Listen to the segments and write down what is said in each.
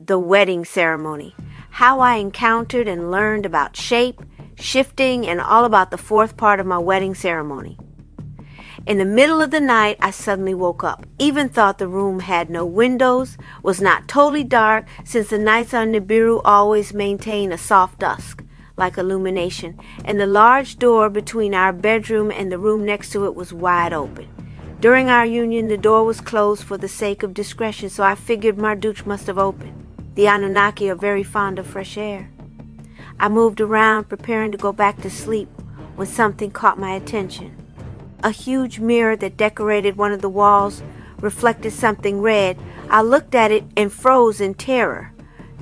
the wedding ceremony. How I encountered and learned about shape, shifting, and all about the fourth part of my wedding ceremony. In the middle of the night, I suddenly woke up. Even thought the room had no windows, was not totally dark, since the nights on Nibiru always maintain a soft dusk, like illumination, and the large door between our bedroom and the room next to it was wide open. During our union, the door was closed for the sake of discretion, so I figured Marduchk must have opened. The Anunnaki are very fond of fresh air. I moved around, preparing to go back to sleep, when something caught my attention. A huge mirror that decorated one of the walls reflected something red. I looked at it and froze in terror.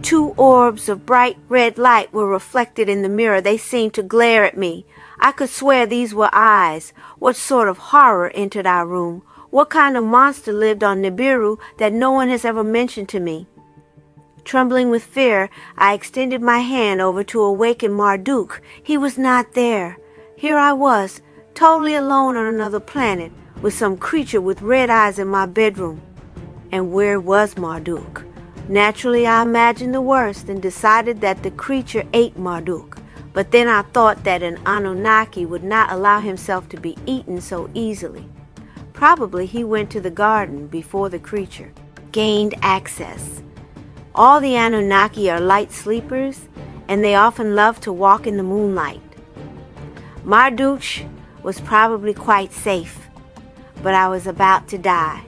2 orbs of bright red light were reflected in the mirror. They seemed to glare at me. I could swear these were eyes. What sort of horror entered our room? What kind of monster lived on Nibiru that no one has ever mentioned to me? Trembling with fear, I extended my hand over to awaken Marduchk. He was not there. Here I was, totally alone on another planet, with some creature with red eyes in my bedroom. And where was Marduchk? Naturally, I imagined the worst and decided that the creature ate Marduchk. But then I thought that an Anunnaki would not allow himself to be eaten so easily. Probably he went to the garden before the creature gained access. All the Anunnaki are light sleepers, and they often love to walk in the moonlight. Marduchk was probably quite safe, but I was about to die.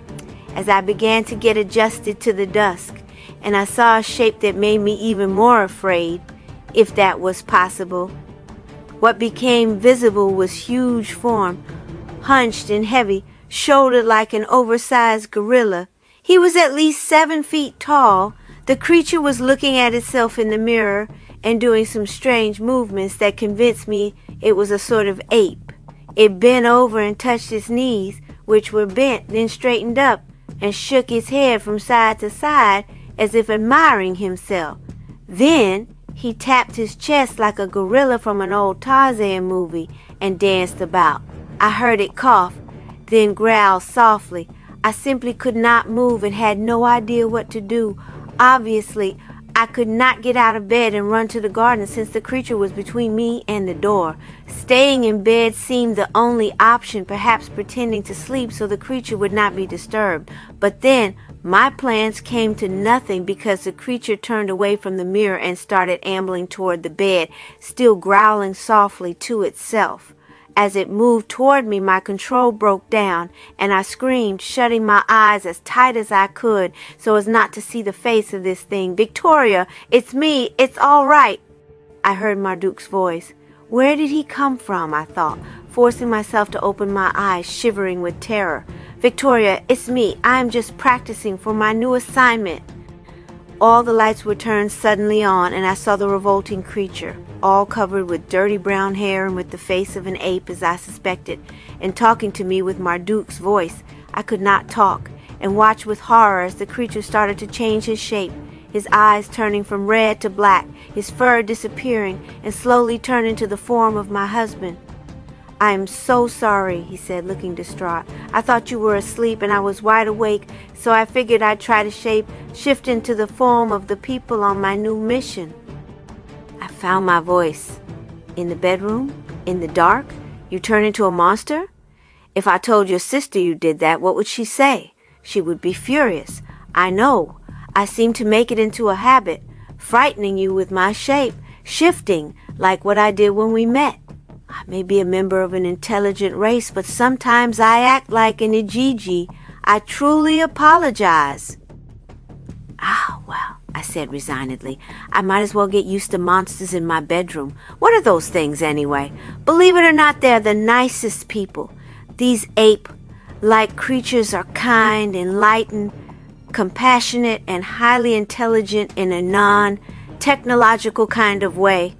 As I began to get adjusted to the dusk, and I saw a shape that made me even more afraid, if that was possible. What became visible was huge form, hunched and heavy, shouldered like an oversized gorilla. He was at least 7 feet tall. The creature was looking at itself in the mirror and doing some strange movements that convinced me it was a sort of ape. It bent over and touched its knees, which were bent, then straightened up, and shook its head from side to side as if admiring himself. Then he tapped his chest like a gorilla from an old Tarzan movie and danced about. I heard it cough, then growl softly. I simply could not move and had no idea what to do. Obviously, I could not get out of bed and run to the garden since the creature was between me and the door. Staying in bed seemed the only option, perhaps pretending to sleep so the creature would not be disturbed. But then my plans came to nothing because the creature turned away from the mirror and started ambling toward the bed, still growling softly to itself. As it moved toward me, my control broke down, and I screamed, shutting my eyes as tight as I could so as not to see the face of this thing. "Victoria, it's me. It's all right." I heard Marduchk's voice. Where did he come from, I thought, forcing myself to open my eyes, shivering with terror. "Victoria, it's me. I'm just practicing for my new assignment." All the lights were turned suddenly on, and I saw the revolting creature, all covered with dirty brown hair and with the face of an ape as I suspected, and talking to me with Marduchk's voice. I could not talk, and watched with horror as the creature started to change his shape, his eyes turning from red to black, his fur disappearing, and slowly turn into the form of my husband. "I am so sorry," he said, looking distraught. "I thought you were asleep and I was wide awake, so I figured I'd try to shift into the form of the people on my new mission." I found my voice. "In the bedroom? In the dark? You turn into a monster? If I told your sister you did that, what would she say? She would be furious. I know. I seem to make it into a habit, frightening you with my shape, shifting, like what I did when we met. I may be a member of an intelligent race, but sometimes I act like an Ijiji. I truly apologize." "Ah, well," I said resignedly, "I might as well get used to monsters in my bedroom. What are those things anyway? Believe it or not, they're the nicest people. These ape-like creatures are kind, enlightened, compassionate, and highly intelligent in a non-technological kind of way.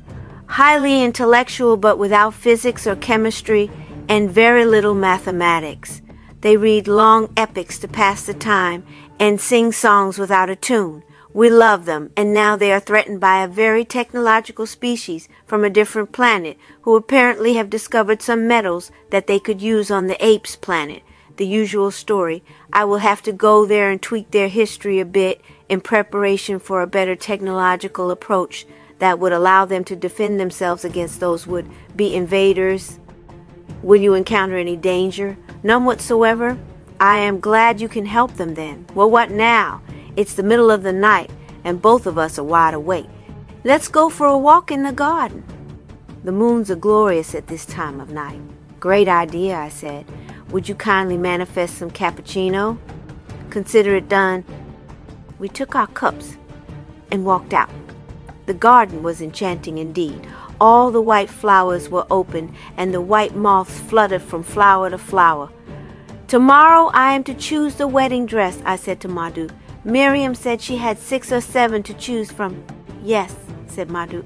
Highly intellectual but without physics or chemistry and very little mathematics. They read long epics to pass the time and sing songs without a tune. We love them, and now they are threatened by a very technological species from a different planet who apparently have discovered some metals that they could use on the apes' planet. The usual story. I will have to go there and tweak their history a bit in preparation for a better technological approach that would allow them to defend themselves against those would-be invaders. Will you encounter any danger? None whatsoever? I am glad you can help them then. Well, what now? It's the middle of the night, and both of us are wide awake. Let's go for a walk in the garden. The moons are glorious at this time of night. Great idea, I said. Would you kindly manifest some cappuccino? Consider it done. We took our cups and walked out. The garden was enchanting indeed. All the white flowers were open, and the white moths fluttered from flower to flower. Tomorrow I am to choose the wedding dress, I said to Marduchk. Miriam said she had 6 or 7 to choose from. Yes, said Marduchk.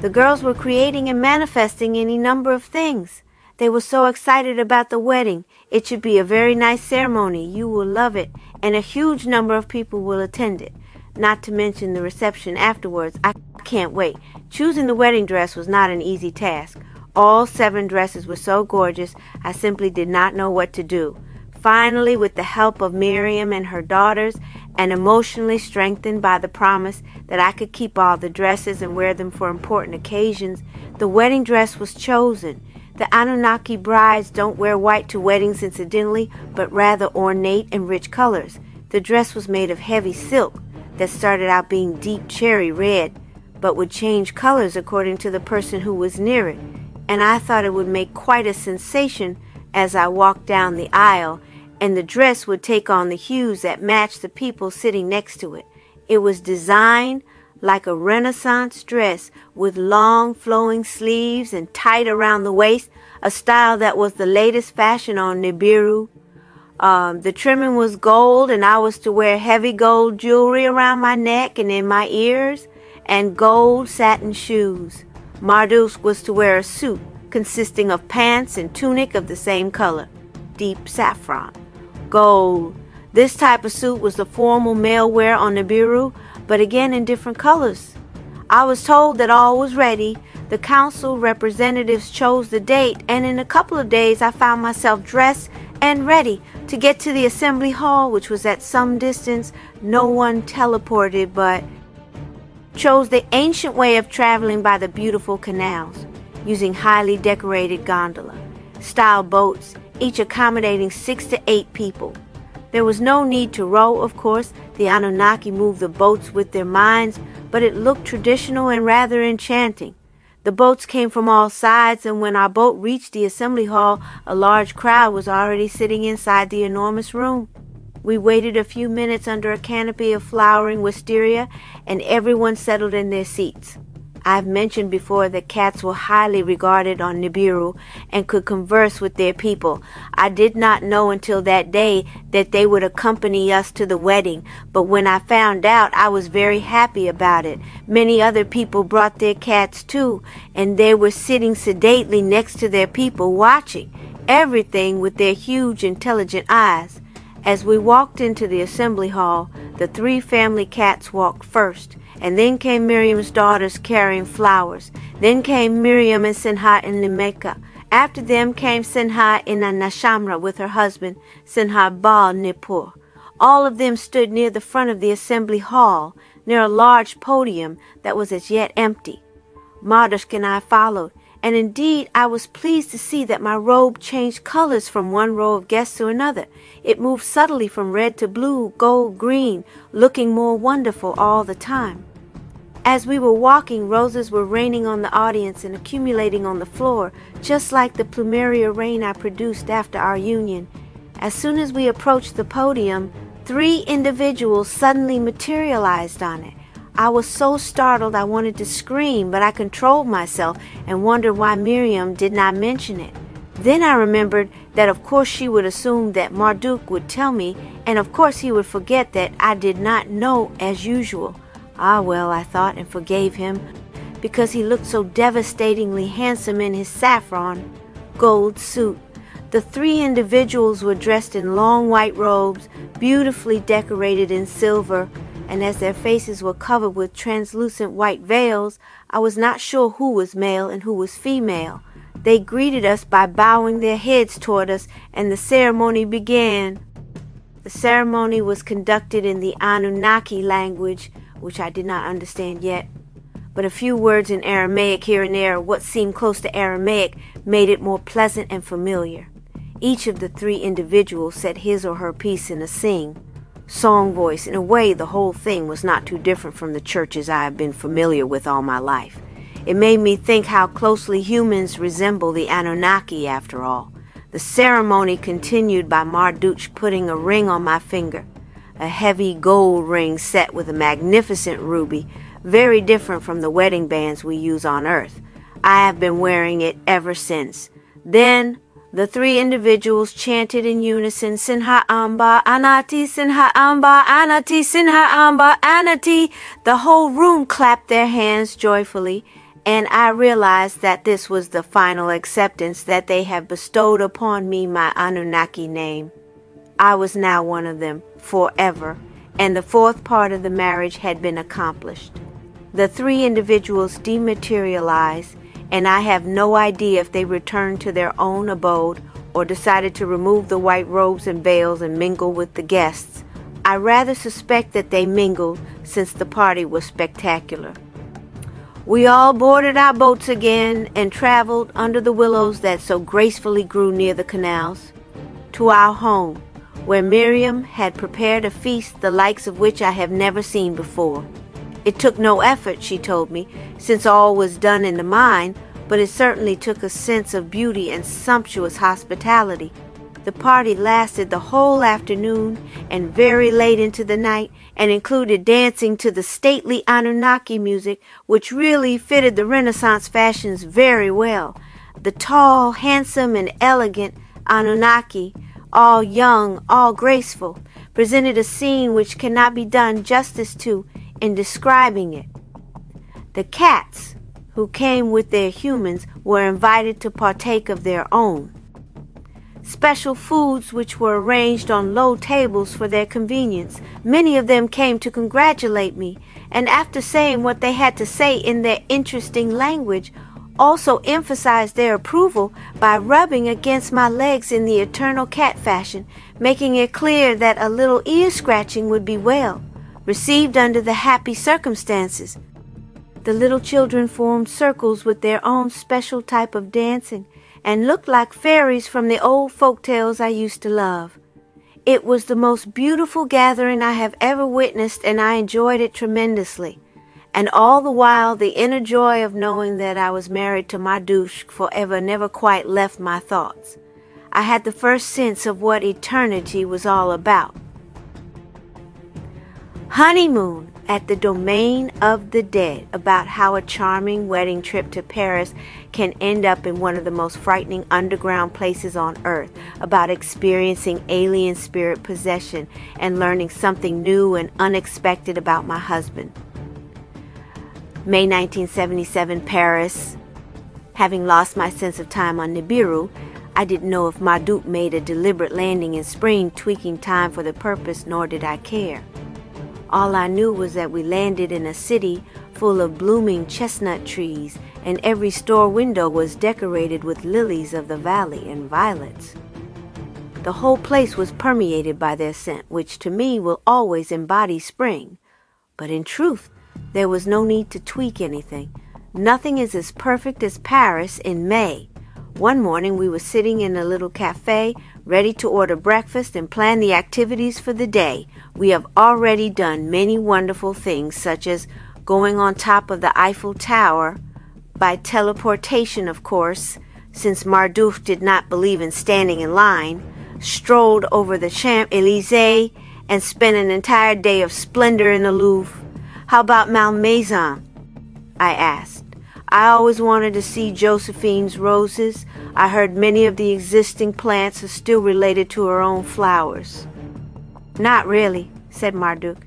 The girls were creating and manifesting any number of things. They were so excited about the wedding. It should be a very nice ceremony. You will love it, and a huge number of people will attend it. Not to mention the reception afterwards. I can't wait. Choosing the wedding dress was not an easy task. All 7 dresses were so gorgeous, I simply did not know what to do. Finally, with the help of Miriam and her daughters, and emotionally strengthened by the promise that I could keep all the dresses and wear them for important occasions, the wedding dress was chosen. The Anunnaki brides don't wear white to weddings incidentally, but rather ornate and rich colors. The dress was made of heavy silk that started out being deep cherry red, but would change colors according to the person who was near it, and I thought it would make quite a sensation as I walked down the aisle, and the dress would take on the hues that matched the people sitting next to it. It was designed like a Renaissance dress with long flowing sleeves and tight around the waist, a style that was the latest fashion on Nibiru. The trimming was gold, and I was to wear heavy gold jewelry around my neck and in my ears, and gold satin shoes. Marduchk was to wear a suit consisting of pants and tunic of the same color, deep saffron. Gold. This type of suit was the formal male wear on Nibiru, but again in different colors. I was told that all was ready. The council representatives chose the date, and in a couple of days I found myself dressed and ready to get to the assembly hall, which was at some distance. No one teleported, but chose the ancient way of traveling by the beautiful canals, using highly decorated gondola style boats, each accommodating 6 to 8 people. There was no need to row, of course. The Anunnaki moved the boats with their minds, but it looked traditional and rather enchanting. The boats came from all sides, and when our boat reached the assembly hall, a large crowd was already sitting inside the enormous room. We waited a few minutes under a canopy of flowering wisteria, and everyone settled in their seats. I've mentioned before that cats were highly regarded on Nibiru and could converse with their people. I did not know until that day that they would accompany us to the wedding, but when I found out, I was very happy about it. Many other people brought their cats too, and they were sitting sedately next to their people, watching everything with their huge, intelligent eyes. As we walked into the assembly hall, the 3 family cats walked first, and then came Miriam's daughters carrying flowers. Then came Miriam and Sinha and Limeka. After them came Sinha in a Nashamra with her husband, Sinha Baal Nippur. All of them stood near the front of the assembly hall, near a large podium that was as yet empty. Marduchk and I followed, and indeed I was pleased to see that my robe changed colors from one row of guests to another. It moved subtly from red to blue, gold, green, looking more wonderful all the time. As we were walking, roses were raining on the audience and accumulating on the floor, just like the plumeria rain I produced after our union. As soon as we approached the podium, 3 individuals suddenly materialized on it. I was so startled I wanted to scream, but I controlled myself and wondered why Miriam did not mention it. Then I remembered that of course she would assume that Marduchk would tell me, and of course he would forget that I did not know as usual. Ah well, I thought, and forgave him, because he looked so devastatingly handsome in his saffron gold suit. The 3 individuals were dressed in long white robes, beautifully decorated in silver, and as their faces were covered with translucent white veils, I was not sure who was male and who was female. They greeted us by bowing their heads toward us, and the ceremony began. The ceremony was conducted in the Anunnaki language, which I did not understand yet, but a few words in Aramaic here and there, what seemed close to Aramaic, made it more pleasant and familiar. Each of the three individuals said his or her piece in a song voice. In a way, the whole thing was not too different from the churches I have been familiar with all my life. It made me think how closely humans resemble the Anunnaki after all. The ceremony continued by Marduchk putting a ring on my finger, a heavy gold ring set with a magnificent ruby, very different from the wedding bands we use on Earth. I have been wearing it ever since. Then the three individuals chanted in unison, Sinha Amba Anati, Sinha Amba Anati, Sinha Amba Anati. The whole room clapped their hands joyfully, and I realized that this was the final acceptance that they have bestowed upon me my Anunnaki name. I was now one of them, forever, and the fourth part of the marriage had been accomplished. The three individuals dematerialized, and I have no idea if they returned to their own abode or decided to remove the white robes and veils and mingle with the guests. I rather suspect that they mingled, since the party was spectacular. We all boarded our boats again and traveled under the willows that so gracefully grew near the canals to our home, where Miriam had prepared a feast the likes of which I have never seen before. It took no effort, she told me, since all was done in the mind, but it certainly took a sense of beauty and sumptuous hospitality. The party lasted the whole afternoon and very late into the night, and included dancing to the stately Anunnaki music, which really fitted the Renaissance fashions very well. The tall, handsome, and elegant Anunnaki, all young, all graceful, presented a scene which cannot be done justice to in describing it. The cats, who came with their humans, were invited to partake of their own special foods, which were arranged on low tables for their convenience. Many of them came to congratulate me, and after saying what they had to say in their interesting language, also emphasized their approval by rubbing against my legs in the eternal cat fashion, making it clear that a little ear scratching would be well received under the happy circumstances. The little children formed circles with their own special type of dancing and looked like fairies from the old folk tales I used to love. It was the most beautiful gathering I have ever witnessed, and I enjoyed it tremendously. And all the while, the inner joy of knowing that I was married to Marduchk forever never quite left my thoughts. I had the first sense of what eternity was all about. Honeymoon at the Domain of the Dead, about how a charming wedding trip to Paris can end up in one of the most frightening underground places on Earth, about experiencing alien spirit possession and learning something new and unexpected about my husband. May 1977, Paris. Having lost my sense of time on Nibiru, I didn't know if Marduchk made a deliberate landing in spring, tweaking time for the purpose, nor did I care. All I knew was that we landed in a city full of blooming chestnut trees, and every store window was decorated with lilies of the valley and violets. The whole place was permeated by their scent, which to me will always embody spring. But in truth, there was no need to tweak anything. Nothing is as perfect as Paris in May. One morning we were sitting in a little cafe, ready to order breakfast and plan the activities for the day. We have already done many wonderful things, such as going on top of the Eiffel Tower, by teleportation of course, since Marduchk did not believe in standing in line, strolled over the Champs-Élysées, and spent an entire day of splendor in the Louvre. How about Malmaison? I asked. I always wanted to see Josephine's roses. I heard many of the existing plants are still related to her own flowers. Not really, said Marduchk.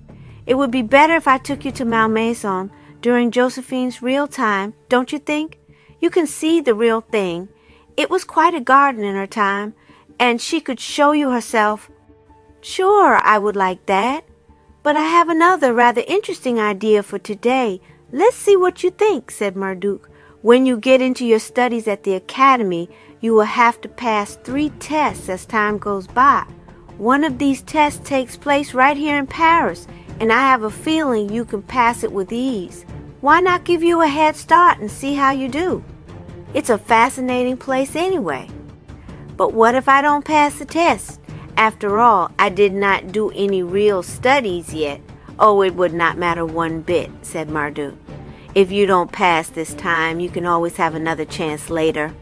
It would be better if I took you to Malmaison during Josephine's real time, don't you think? You can see the real thing. It was quite a garden in her time, and she could show you herself. Sure, I would like that. But I have another rather interesting idea for today. Let's see what you think, said Marduchk. When you get into your studies at the academy, you will have to pass 3 tests as time goes by. One of these tests takes place right here in Paris, and I have a feeling you can pass it with ease. Why not give you a head start and see how you do? It's a fascinating place anyway. But what if I don't pass the test? After all, I did not do any real studies yet. Oh, it would not matter one bit, said Marduchk. If you don't pass this time, you can always have another chance later.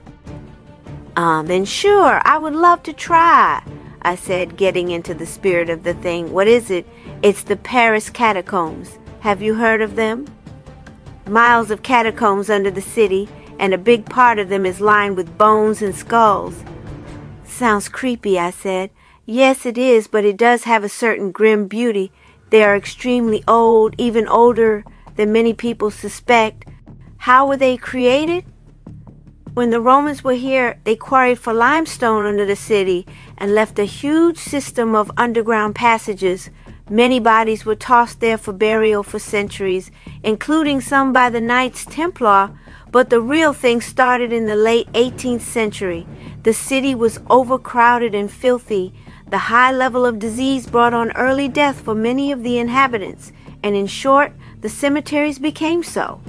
Then sure, I would love to try, I said, getting into the spirit of the thing. What is it? It's the Paris catacombs. Have you heard of them? Miles of catacombs under the city, and a big part of them is lined with bones and skulls. Sounds creepy, I said. Yes, it is, but it does have a certain grim beauty. They are extremely old, even older than many people suspect. How were they created? When the Romans were here, they quarried for limestone under the city and left a huge system of underground passages. Many bodies were tossed there for burial for centuries, including some by the Knights Templar, but the real thing started in the late 18th century. The city was overcrowded and filthy. The high level of disease brought on early death for many of the inhabitants, and in short, the cemeteries became so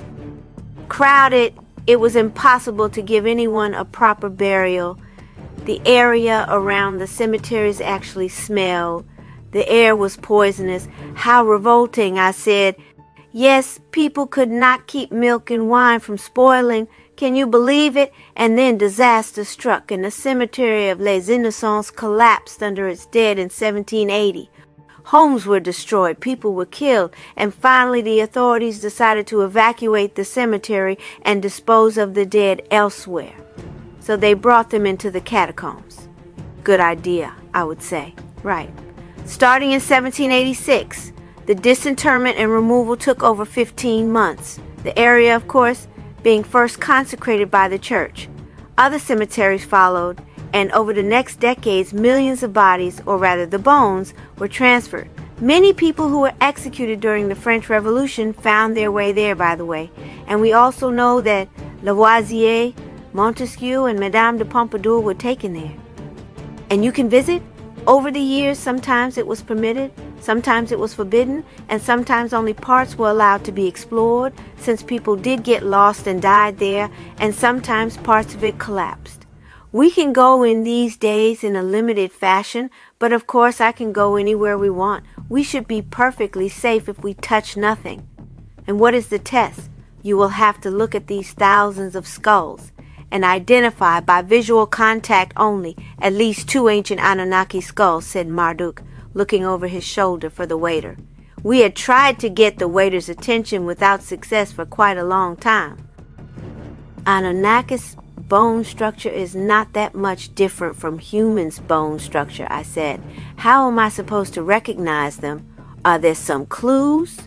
crowded it was impossible to give anyone a proper burial. The area around the cemeteries actually smelled. The air was poisonous. How revolting, I said. Yes, people could not keep milk and wine from spoiling. Can you believe it? And then disaster struck, and the cemetery of Les Innocents collapsed under its dead in 1780. Homes were destroyed, people were killed, and finally the authorities decided to evacuate the cemetery and dispose of the dead elsewhere. So they brought them into the catacombs. Good idea, I would say. Right. Starting in 1786, the disinterment and removal took over 15 months. The area, of course, being first consecrated by the church. Other cemeteries followed, and over the next decades, millions of bodies, or rather the bones, were transferred. Many people who were executed during the French Revolution found their way there, by the way. And we also know that Lavoisier, Montesquieu, and Madame de Pompadour were taken there. And you can visit? Over the years, sometimes it was permitted, sometimes it was forbidden, and sometimes only parts were allowed to be explored, since people did get lost and died there, and sometimes parts of it collapsed. We can go in these days in a limited fashion, but of course I can go anywhere we want. We should be perfectly safe if we touch nothing. And what is the test? You will have to look at these thousands of skulls and identify by visual contact only at least 2 ancient Anunnaki skulls, said Marduchk, looking over his shoulder for the waiter. We had tried to get the waiter's attention without success for quite a long time. Anunnaki's bone structure is not that much different from humans' bone structure, I said. How am I supposed to recognize them? Are there some clues?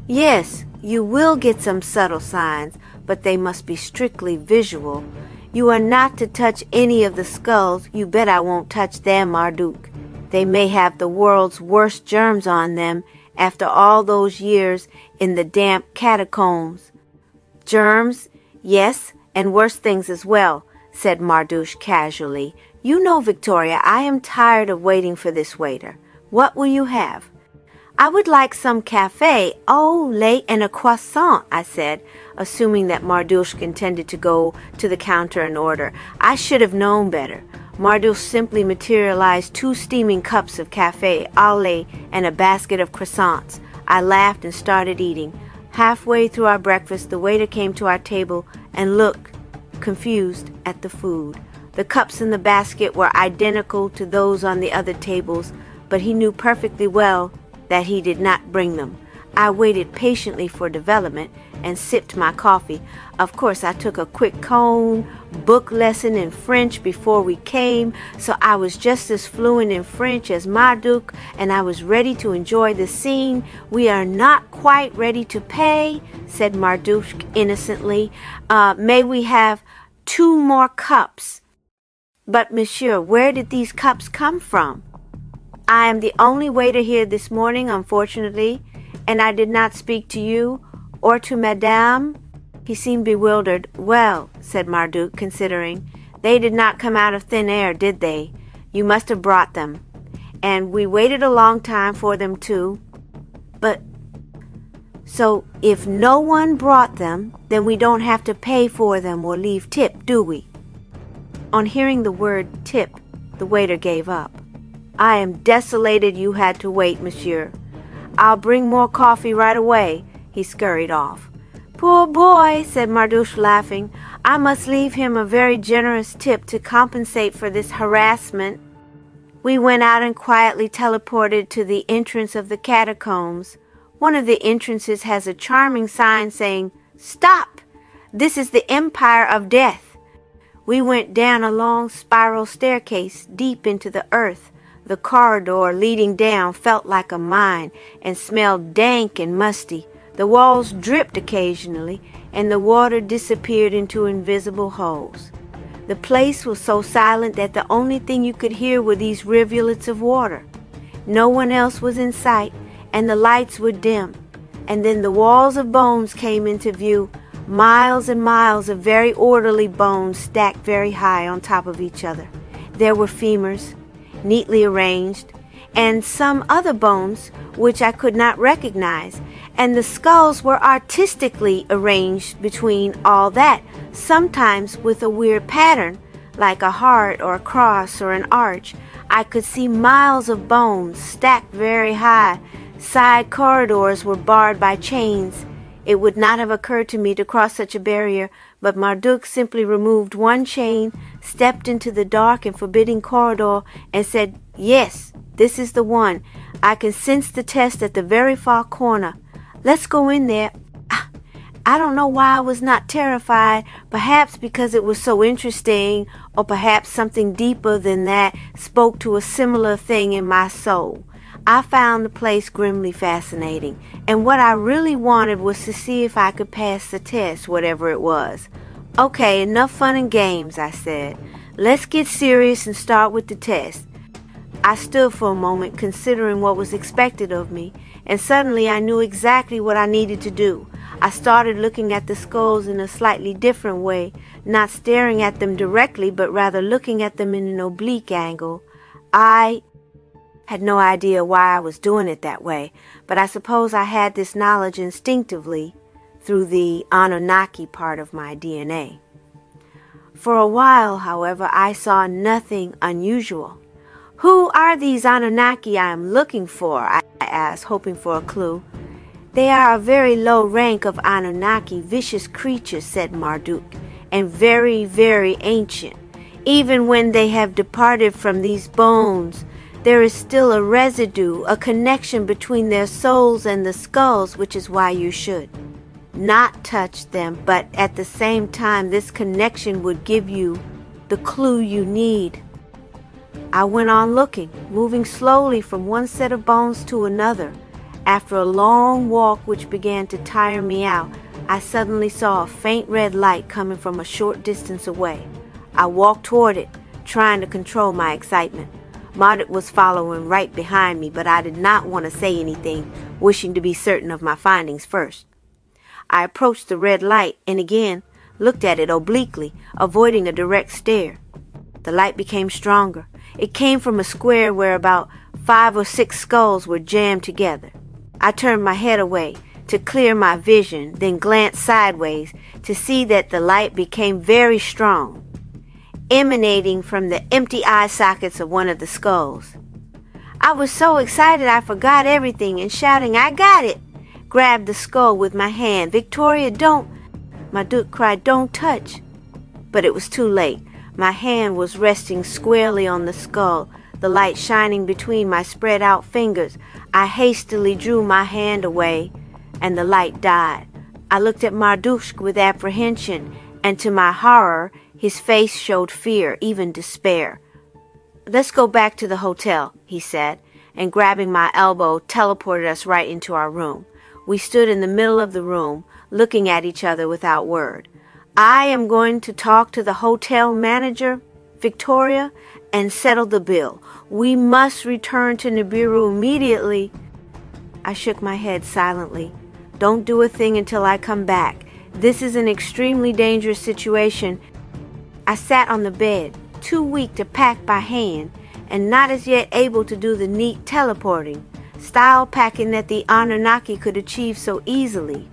Yes, you will get some subtle signs, but they must be strictly visual. You are not to touch any of the skulls. You bet I won't touch them, Marduchk. They may have the world's worst germs on them after all those years in the damp catacombs. Germs? Yes, and worse things as well, said Marduchk casually. You know, Victoria, I am tired of waiting for this waiter. What will you have? I would like some café, au lait, and a croissant, I said, assuming that Marduchk intended to go to the counter and order. I should have known better. Marduchk simply materialized 2 steaming cups of café, au lait, and a basket of croissants. I laughed and started eating. Halfway through our breakfast, the waiter came to our table and looked confused at the food. The cups in the basket were identical to those on the other tables, but he knew perfectly well that he did not bring them. I waited patiently for development and sipped my coffee. Of course, I took a quick cone book lesson in French before we came, so I was just as fluent in French as Marduchk, and I was ready to enjoy the scene. We are not quite ready to pay, said Marduchk innocently. May we have 2 more cups? But, monsieur, where did these cups come from? I am the only waiter here this morning, unfortunately, and I did not speak to you or to Madame. He seemed bewildered. Well, said Marduchk, considering, they did not come out of thin air, did they? You must have brought them. and we waited a long time for them too. But, so if no one brought them, then we don't have to pay for them or leave tip, do we? On hearing the word tip, the waiter gave up. I am desolated you had to wait, monsieur. I'll bring more coffee right away. He scurried off. Poor boy, said Marduchk, laughing. I must leave him a very generous tip to compensate for this harassment. We went out and quietly teleported to the entrance of the catacombs. One of the entrances has a charming sign saying, Stop! This is the Empire of Death. We went down a long spiral staircase deep into the earth. The corridor leading down felt like a mine and smelled dank and musty. The walls dripped occasionally, and the water disappeared into invisible holes. The place was so silent that the only thing you could hear were these rivulets of water. No one else was in sight, and the lights were dim. And then the walls of bones came into view, miles and miles of very orderly bones stacked very high on top of each other. There were femurs, neatly arranged, and some other bones which I could not recognize, and the skulls were artistically arranged between all that, sometimes with a weird pattern, like a heart or a cross or an arch. I could see miles of bones stacked very high. Side corridors were barred by chains. It would not have occurred to me to cross such a barrier, but Marduchk simply removed one chain, stepped into the dark and forbidding corridor, and said, Yes, this is the one. I can sense the test at the very far corner. Let's go in there. I don't know why I was not terrified, perhaps because it was so interesting, or perhaps something deeper than that spoke to a similar thing in my soul. I found the place grimly fascinating, and what I really wanted was to see if I could pass the test, whatever it was. Okay, enough fun and games, I said. Let's get serious and start with the test. I stood for a moment considering what was expected of me, and suddenly I knew exactly what I needed to do. I started looking at the skulls in a slightly different way, not staring at them directly, but rather looking at them in an oblique angle. I had no idea why I was doing it that way, but I suppose I had this knowledge instinctively through the Anunnaki part of my DNA. For a while, however, I saw nothing unusual. Who are these Anunnaki I am looking for? I asked, hoping for a clue. They are a very low rank of Anunnaki, vicious creatures, said Marduchk, and very, very ancient. Even when they have departed from these bones, there is still a residue, a connection between their souls and the skulls, which is why you should not touch them, but at the same time, this connection would give you the clue you need. I went on looking, moving slowly from one set of bones to another. After a long walk which began to tire me out, I suddenly saw a faint red light coming from a short distance away. I walked toward it, trying to control my excitement. Marduchk was following right behind me, but I did not want to say anything, wishing to be certain of my findings first. I approached the red light and again looked at it obliquely, avoiding a direct stare. The light became stronger. It came from a square where about 5 or 6 skulls were jammed together. I turned my head away to clear my vision, then glanced sideways to see that the light became very strong, emanating from the empty eye sockets of one of the skulls. I was so excited I forgot everything and shouting, I got it! Grabbed the skull with my hand. Victoria, don't! Marduchk cried, don't touch! But it was too late. My hand was resting squarely on the skull, the light shining between my spread out fingers. I hastily drew my hand away, and the light died. I looked at Marduchk with apprehension, and to my horror, his face showed fear, even despair. Let's go back to the hotel, he said, and grabbing my elbow, teleported us right into our room. We stood in the middle of the room, looking at each other without word. I am going to talk to the hotel manager, Victoria, and settle the bill. We must return to Nibiru immediately. I shook my head silently. Don't do a thing until I come back. This is an extremely dangerous situation. I sat on the bed, too weak to pack by hand, and not as yet able to do the neat teleporting, style packing that the Anunnaki could achieve so easily.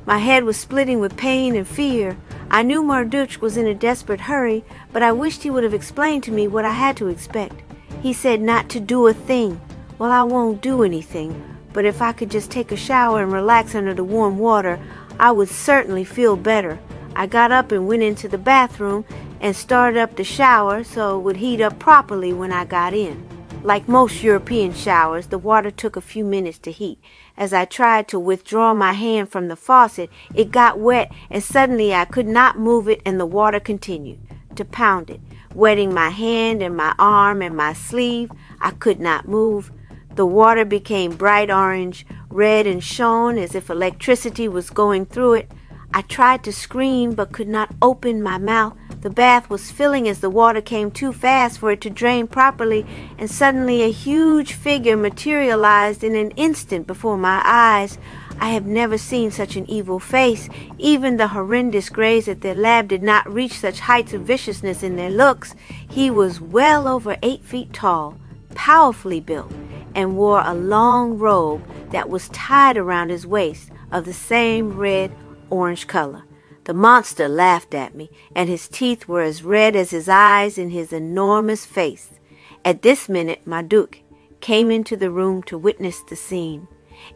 My head was splitting with pain and fear. I knew Marduchk was in a desperate hurry, but I wished he would have explained to me what I had to expect. He said not to do a thing. Well, I won't do anything, but if I could just take a shower and relax under the warm water, I would certainly feel better. I got up and went into the bathroom and started up the shower so it would heat up properly when I got in. Like most European showers, the water took a few minutes to heat. As I tried to withdraw my hand from the faucet, it got wet, and suddenly I could not move it, and the water continued to pound it, wetting my hand and my arm and my sleeve. I could not move. The water became bright orange, red, and shone as if electricity was going through it. I tried to scream but could not open my mouth. The bath was filling as the water came too fast for it to drain properly, and suddenly a huge figure materialized in an instant before my eyes. I have never seen such an evil face. Even the horrendous grays at their lab did not reach such heights of viciousness in their looks. He was well over 8 feet tall, powerfully built, and wore a long robe that was tied around his waist of the same red-orange color. The monster laughed at me, and his teeth were as red as his eyes in his enormous face. At this minute, Marduchk came into the room to witness the scene.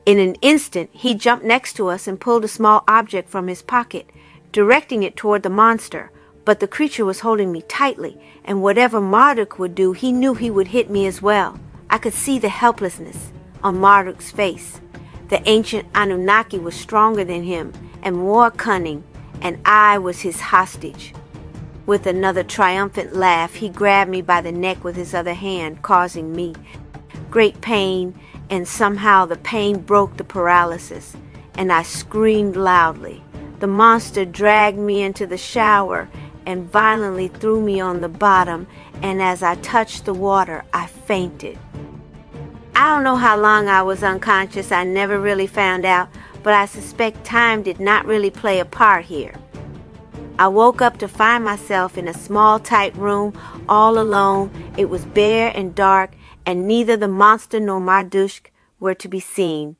In an instant, he jumped next to us and pulled a small object from his pocket, directing it toward the monster. But the creature was holding me tightly, and whatever Marduchk would do, he knew he would hit me as well. I could see the helplessness on Marduchk's face. The ancient Anunnaki was stronger than him and more cunning, and I was his hostage. With another triumphant laugh, he grabbed me by the neck with his other hand, causing me great pain, and somehow the pain broke the paralysis, and I screamed loudly. The monster dragged me into the shower and violently threw me on the bottom, and as I touched the water, I fainted. I don't know how long I was unconscious. I never really found out, but I suspect time did not really play a part here. I woke up to find myself in a small, tight room, all alone. It was bare and dark, and neither the monster nor Marduchk were to be seen.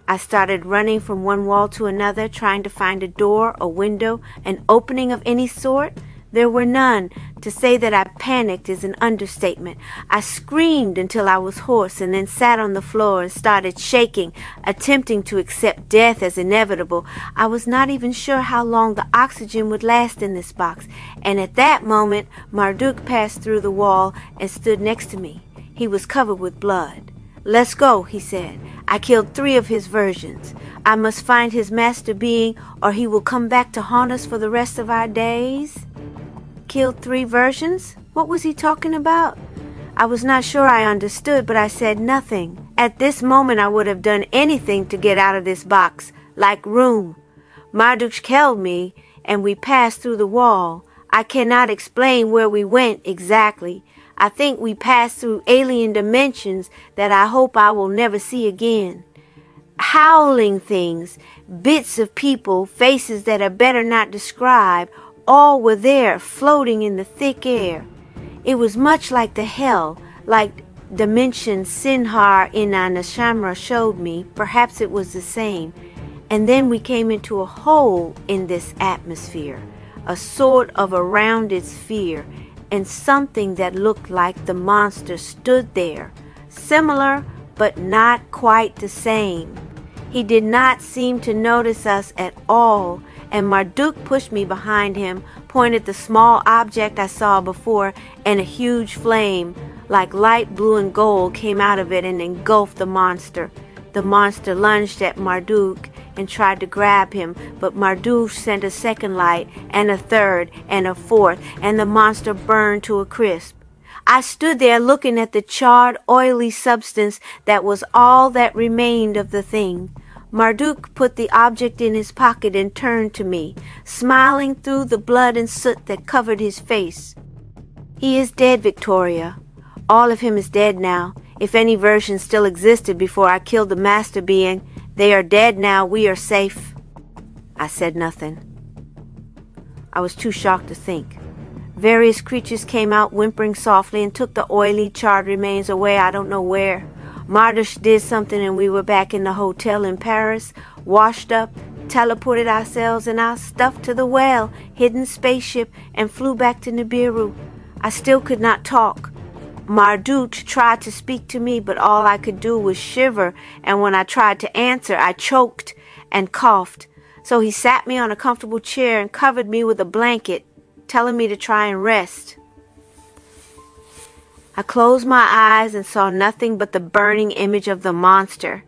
I started running from one wall to another, trying to find a door, a window, an opening of any sort. There were none. To say that I panicked is an understatement. I screamed until I was hoarse and then sat on the floor and started shaking, attempting to accept death as inevitable. I was not even sure how long the oxygen would last in this box, and at that moment Marduchk passed through the wall and stood next to me. He was covered with blood. "Let's go," he said. "I killed 3 of his versions. I must find his master being, or he will come back to haunt us for the rest of our days." Killed 3 versions? What was he talking about? I was not sure I understood, but I said nothing. At this moment I would have done anything to get out of this box, like room. Marduchk held me, and we passed through the wall. I cannot explain where we went exactly. I think we passed through alien dimensions that I hope I will never see again. Howling things, bits of people, faces that are better not described, all were there, floating in the thick air. It was much like the hell, like dimension Sinhar in Anashamra showed me. Perhaps it was the same. And then we came into a hole in this atmosphere, a sort of a rounded sphere, and something that looked like the monster stood there, similar but not quite the same. He did not seem to notice us at all, and Marduchk pushed me behind him, pointed the small object I saw before, and a huge flame, like light blue and gold, came out of it and engulfed the monster. The monster lunged at Marduchk and tried to grab him, but Marduchk sent a second light, and a third, and a fourth, and the monster burned to a crisp. I stood there looking at the charred, oily substance that was all that remained of the thing. Marduchk put the object in his pocket and turned to me, smiling through the blood and soot that covered his face. "He is dead, Victoria. All of him is dead now. If any version still existed before I killed the master being, they are dead now. We are safe." I said nothing. I was too shocked to think. Various creatures came out whimpering softly and took the oily, charred remains away I don't know where. Marduchk did something and we were back in the hotel in Paris, washed up, teleported ourselves and our stuff to the well-hidden spaceship and flew back to Nibiru. I still could not talk. Marduchk tried to speak to me, but all I could do was shiver, and when I tried to answer, I choked and coughed. So he sat me on a comfortable chair and covered me with a blanket, telling me to try and rest. I closed my eyes and saw nothing but the burning image of the monster.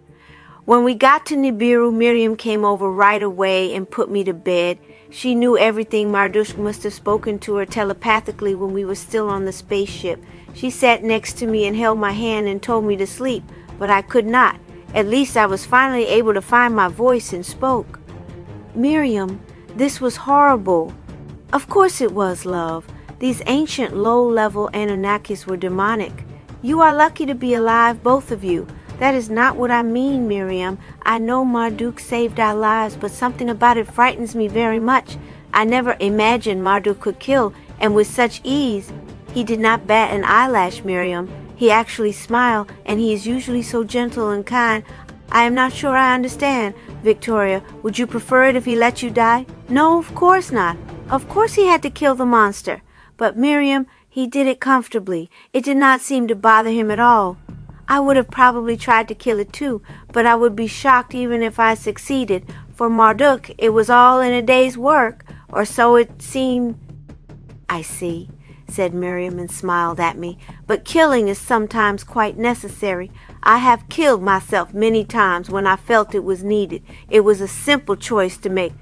When we got to Nibiru, Miriam came over right away and put me to bed. She knew everything. Marduchk must have spoken to her telepathically when we were still on the spaceship. She sat next to me and held my hand and told me to sleep, but I could not. At least I was finally able to find my voice and spoke. Miriam, this was horrible. Of course it was, love. These ancient low-level Anunnakis were demonic. You are lucky to be alive, both of you. That is not what I mean, Miriam. I know Marduchk saved our lives, but something about it frightens me very much. I never imagined Marduchk could kill, and with such ease. He did not bat an eyelash, Miriam. He actually smiled, and he is usually so gentle and kind. I am not sure I understand. Victoria, would you prefer it if he let you die? No, of course not. Of course he had to kill the monster. But Miriam, he did it comfortably. It did not seem to bother him at all. I would have probably tried to kill it too, but I would be shocked even if I succeeded. For Marduchk, it was all in a day's work, or so it seemed. I see, said Miriam and smiled at me, but killing is sometimes quite necessary. I have killed myself many times when I felt it was needed. It was a simple choice to make.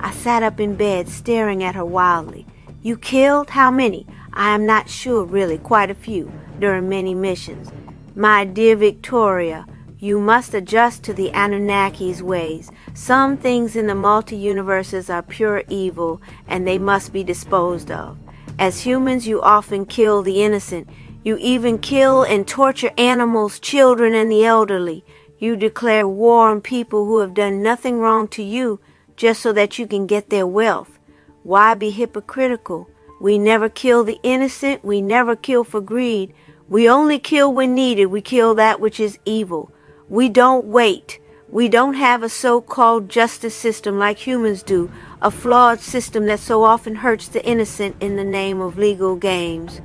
I sat up in bed, staring at her wildly. You killed? How many? I am not sure, really, quite a few, during many missions. My dear Victoria, you must adjust to the Anunnaki's ways. Some things in the multi-universes are pure evil, and they must be disposed of. As humans, you often kill the innocent. You even kill and torture animals, children, and the elderly. You declare war on people who have done nothing wrong to you, just so that you can get their wealth. Why be hypocritical? We never kill the innocent. We never kill for greed. We only kill when needed. We kill that which is evil. We don't wait. We don't have a so-called justice system like humans do, a flawed system that so often hurts the innocent in the name of legal games.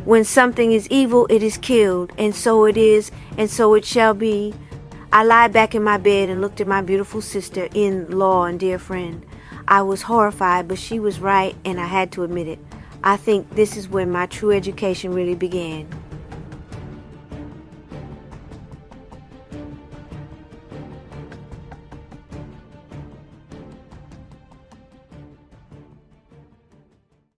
When something is evil, it is killed, and so it is, and so it shall be. I lie back in my bed and looked at my beautiful sister-in-law and dear friend. I was horrified, but she was right, and I had to admit it. I think this is when my true education really began.